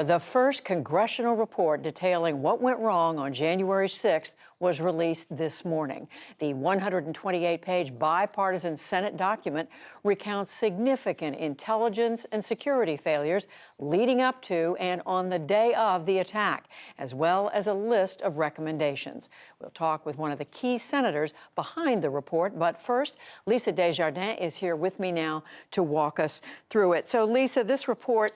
The first congressional report detailing what went wrong on January 6th was released this morning. The 128-page bipartisan Senate document recounts significant intelligence and security failures leading up to and on the day of the attack, as well as a list of recommendations. We'll talk with one of the key senators behind the report, but first, Lisa Desjardins is here with me now to walk us through it. So, Lisa, this report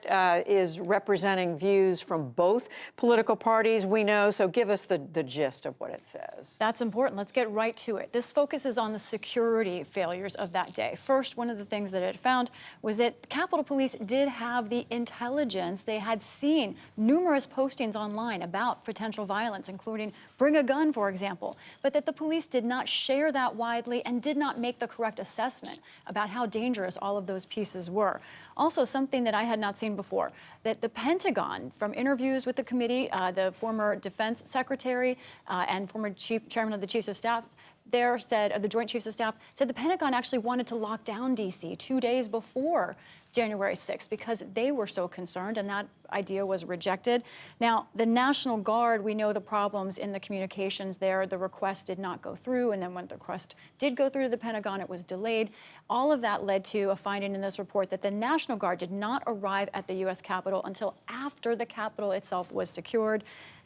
is representing views from both political parties, we know, so give us the gist of what it says. That's important. Let's get right to it. This focuses on the security failures of that day. First, one of the things that it found was that Capitol Police did have the intelligence. They had seen numerous postings online about potential violence, including bring a gun, for example, but that the police did not share that widely and did not make the correct assessment about how dangerous all of those pieces were. Also, something that I had not seen before, that the Pentagon, from interviews with the committee, the former defense secretary and former chairman of the Chiefs of Staff there said, the Joint Chiefs of Staff, said the Pentagon actually wanted to lock down D.C. 2 days before January 6th because they were so concerned, and that idea was rejected. Now, the National Guard, we know the problems in the communications there. The request did not go through, and then when the request did go through to the Pentagon, it was delayed. All of that led to a finding in this report that the National Guard did not arrive at the U.S. Capitol until after the Capitol itself was secured.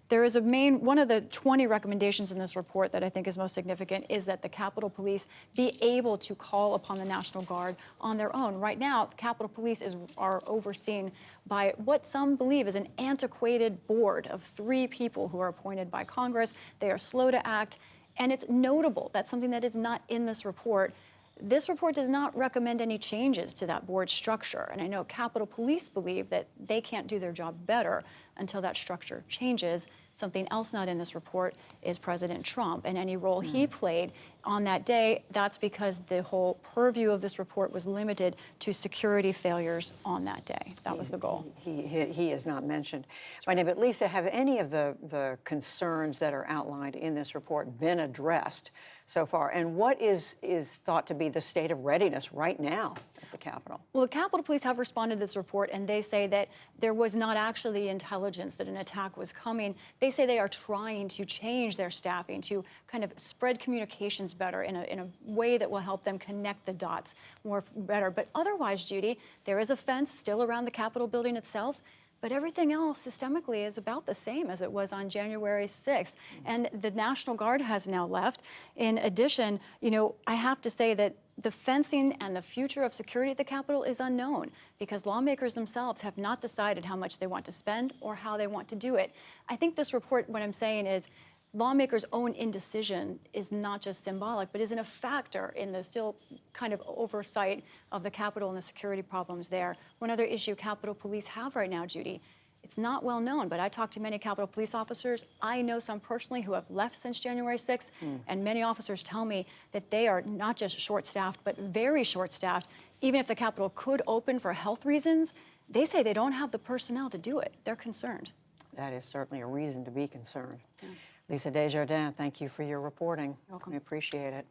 There is one of the 20 recommendations in this report that I think is most significant is that the Capitol Police be able to call upon the National Guard on their own. Right now, the Capitol Police are overseen by what some believe is an antiquated board of 3 people who are appointed by Congress. They are slow to act, and it's notable that something that is not in this report. This report does not recommend any changes to that board structure, and I know Capitol Police believe that they can't do their job better until that structure changes. Something else not in this report is President Trump and any role he played on that day. That's because the whole purview of this report was limited to security failures on that day. That was the goal. He is not mentioned by name. But Lisa, have any of the concerns that are outlined in this report been addressed so far? And what is thought to be the state of readiness right now at the Capitol? Well, the Capitol Police have responded to this report, and they say that there was not actually intelligence that an attack was coming. They say they are trying to change their staffing to kind of spread communications better in a way that will help them connect the dots better. But otherwise, Judy, there is a fence still around the Capitol building itself. But everything else systemically is about the same as it was on January 6th. And the National Guard has now left. In addition, I have to say that the fencing and the future of security at the Capitol is unknown because lawmakers themselves have not decided how much they want to spend or how they want to do it. I think this report, what I'm saying is, lawmakers' own indecision is not just symbolic, but isn't a factor in the still kind of oversight of the Capitol and the security problems there. One other issue Capitol Police have right now, Judy, it's not well known, but I talked to many Capitol Police officers. I know some personally who have left since January 6th, and many officers tell me that they are not just short-staffed, but very short-staffed. Even if the Capitol could open for health reasons, they say they don't have the personnel to do it. They're concerned. That is certainly a reason to be concerned. Yeah. Lisa Desjardins, thank you for your reporting. You're welcome. We appreciate it.